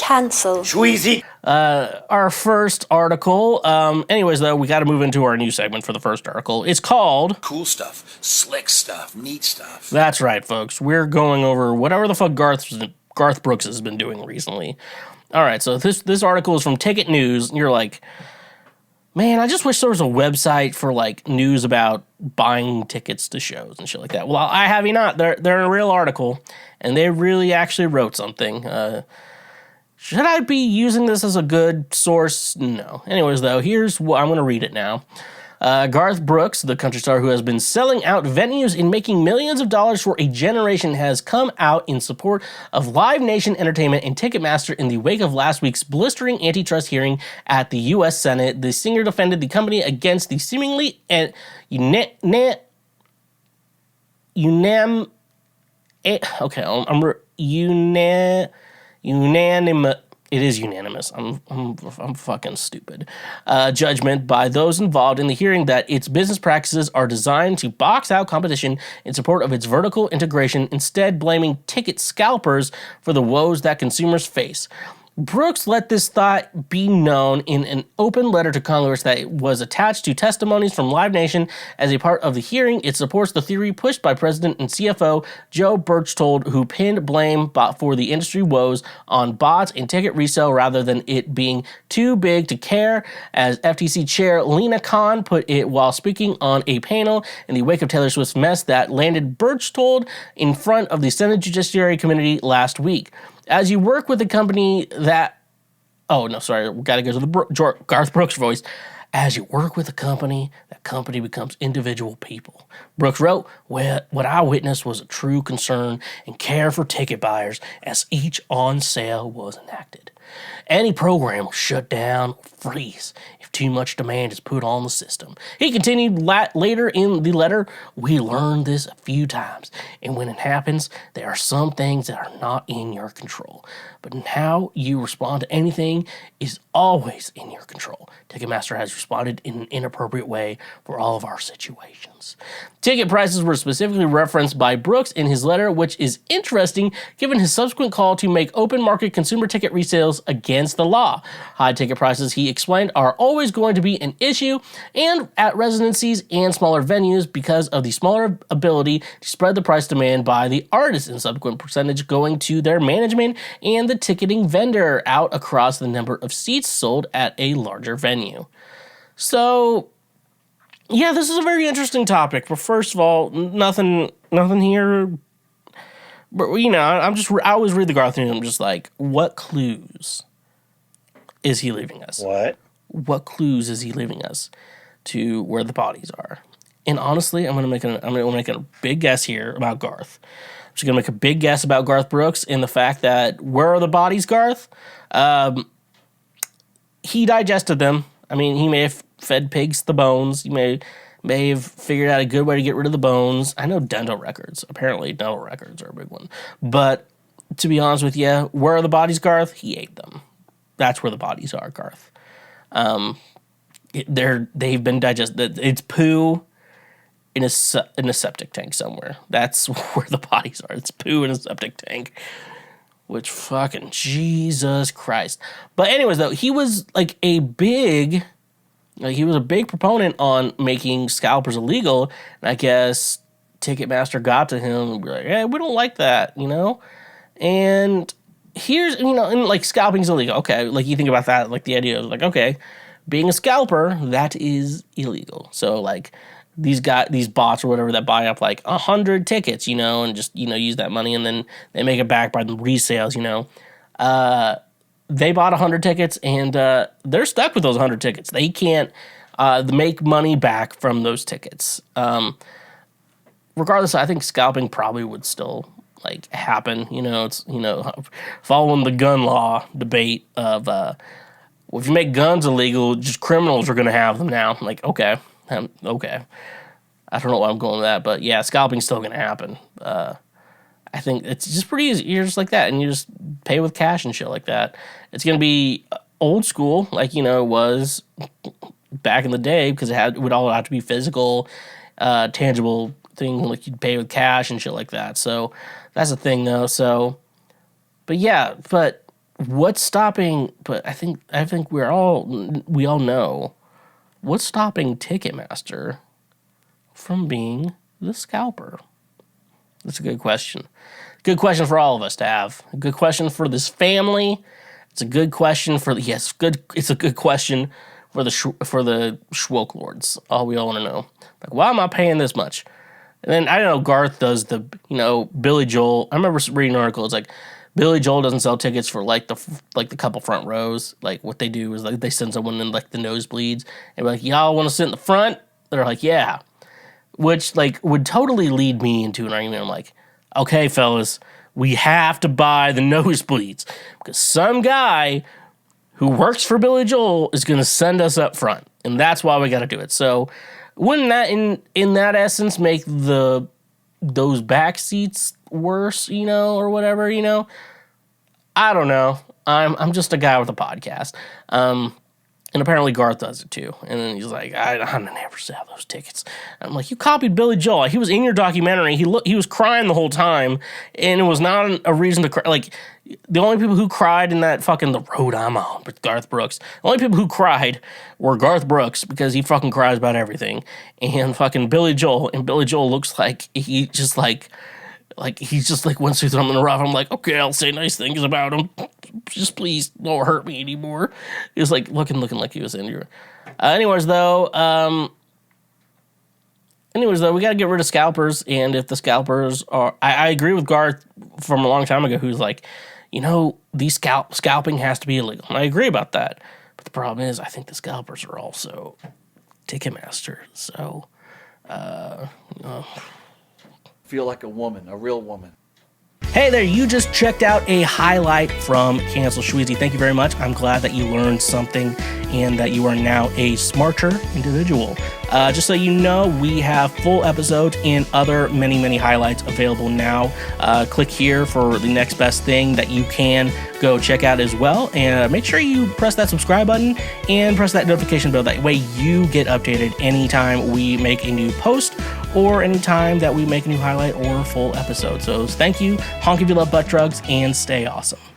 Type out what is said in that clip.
Cancelled. Schweezy. Our first article, anyways, though, we got to move into our new segment for the first article. It's called... Cool stuff, slick stuff, neat stuff. That's right, folks. We're going over whatever the fuck Garth Brooks has been doing recently. All right, so this article is from Ticket News, and you're like, man, I just wish there was a website for, like, news about buying tickets to shows and shit like that. Well, I have you not. They're a real article, and they really actually wrote something. Should I be using this as a good source? No. Anyways, though, here's what I'm going to read it now. Garth Brooks, the country star who has been selling out venues and making millions of dollars for a generation, has come out in support of Live Nation Entertainment and Ticketmaster in the wake of last week's blistering antitrust hearing at the U.S. Senate. The singer defended the company against the seemingly unanimous it is unanimous. I'm fucking stupid. Judgment by those involved in the hearing that its business practices are designed to box out competition in support of its vertical integration, instead blaming ticket scalpers for the woes that consumers face. Brooks let this thought be known in an open letter to Congress that was attached to testimonies from Live Nation. As a part of the hearing, it supports the theory pushed by President and CFO Joe Berchtold, who pinned blame for the industry woes on bots and ticket resale rather than it being too big to care. As FTC Chair Lena Khan put it while speaking on a panel in the wake of Taylor Swift's mess that landed Berchtold in front of the Senate Judiciary Committee last week. As you work with a company that... Oh, no, sorry. We got to go to the Garth Brooks voice. As you work with a company, that company becomes individual people. Brooks wrote, what I witnessed was a true concern and care for ticket buyers as each on sale was enacted. Any program will shut down or freeze if too much demand is put on the system. He continued later in the letter, we learned this a few times, and when it happens, there are some things that are not in your control. But how you respond to anything is always in your control. Ticketmaster has responded in an inappropriate way for all of our situations. Ticket prices were specifically referenced by Brooks in his letter, which is interesting given his subsequent call to make open market consumer ticket resales against the law. High ticket prices, he explained, are always going to be an issue and at residencies and smaller venues because of the smaller ability to spread the price demand by the artist and subsequent percentage going to their management and the ticketing vendor out across the number of seats sold at a larger venue. So, yeah, this is a very interesting topic. But first of all, nothing here. But you know, I always read the Garth News. I'm just like, what clues is he leaving us? What clues is he leaving us to where the bodies are? And honestly, I'm gonna make a big guess here about Garth. I'm just gonna make a big guess about Garth Brooks and the fact that where are the bodies, Garth? He digested them. I mean, he may have fed pigs the bones. He may have figured out a good way to get rid of the bones. I know dental records. Apparently, dental records are a big one. But to be honest with you, where are the bodies, Garth? He ate them. That's where the bodies are, Garth. They've been digested. It's poo in a septic tank somewhere. That's where the bodies are. It's poo in a septic tank. Which fucking Jesus Christ. But anyways, though, he was like a big proponent on making scalpers illegal. And I guess Ticketmaster got to him and be like, hey, we don't like that, you know? And here's, you know, and like scalping's illegal. Okay, like you think about that, like the idea of like, okay, being a scalper, that is illegal. So like these bots or whatever that buy up like 100 tickets, you know, and just, you know, use that money and then they make it back by the resales, you know. They bought 100 tickets and they're stuck with those 100 tickets. They can't make money back from those tickets. Regardless, I think scalping probably would still like happen. You know, it's, you know, following the gun law debate of well, if you make guns illegal, just criminals are going to have them now. I'm like, okay. I don't know why I'm going with that, but yeah, scalping's still going to happen. I think it's just pretty easy. You're just like that, and you just pay with cash and shit like that. It's going to be old school, like, you know, it was back in the day, because it would all have to be physical, tangible thing, like you'd pay with cash and shit like that. So that's the thing, though. So, but yeah, but what's stopping? But I think we all know what's stopping Ticketmaster from being the scalper. That's a good question. Good question for all of us to have. A good question for this family. It's a good question for It's a good question for the Schwoke Lords. All we all want to know. Like, why am I paying this much? And then I don't know. Garth does the Billy Joel. I remember reading an article. It's like Billy Joel doesn't sell tickets for like the couple front rows. Like what they do is like they send someone in like the nosebleeds and be like, y'all want to sit in the front? They're like, yeah. Which like would totally lead me into an argument. I'm like, okay, fellas, we have to buy the nosebleeds because some guy who works for Billy Joel is going to send us up front, and that's why we got to do it. So, wouldn't that in that essence make those back seats worse, or whatever, I don't know. I'm just a guy with a podcast. And apparently Garth does it too. And then he's like, I never sell those tickets. I'm like, you copied Billy Joel. He was in your documentary. He was crying the whole time, and it was not a reason to cry. Like, the only people who cried in that fucking The Road I'm On with Garth Brooks, the only people who cried were Garth Brooks because he fucking cries about everything, and fucking Billy Joel. And Billy Joel looks like he just like he's just like went through something rough. I'm like, okay, I'll say nice things about him. Just please don't hurt me anymore. He was like looking like he was injured. Anyways, though, we gotta get rid of scalpers. And if the scalpers are, I agree with Garth from a long time ago, who's like, these scalping has to be illegal. And I agree about that. But the problem is, I think the scalpers are also Ticketmaster. So, Feel like a woman, a real woman. Hey there, you just checked out a highlight from Cancel Schweezy. Thank you very much. I'm glad that you learned something and that you are now a smarter individual. Just so you know, we have full episodes and other many, many highlights available now. Click here for the next best thing that you can go check out as well. And make sure you press that subscribe button and press that notification bell. That way you get updated anytime we make a new post or anytime that we make a new highlight or full episode. So thank you, honk if you love butt drugs, and stay awesome.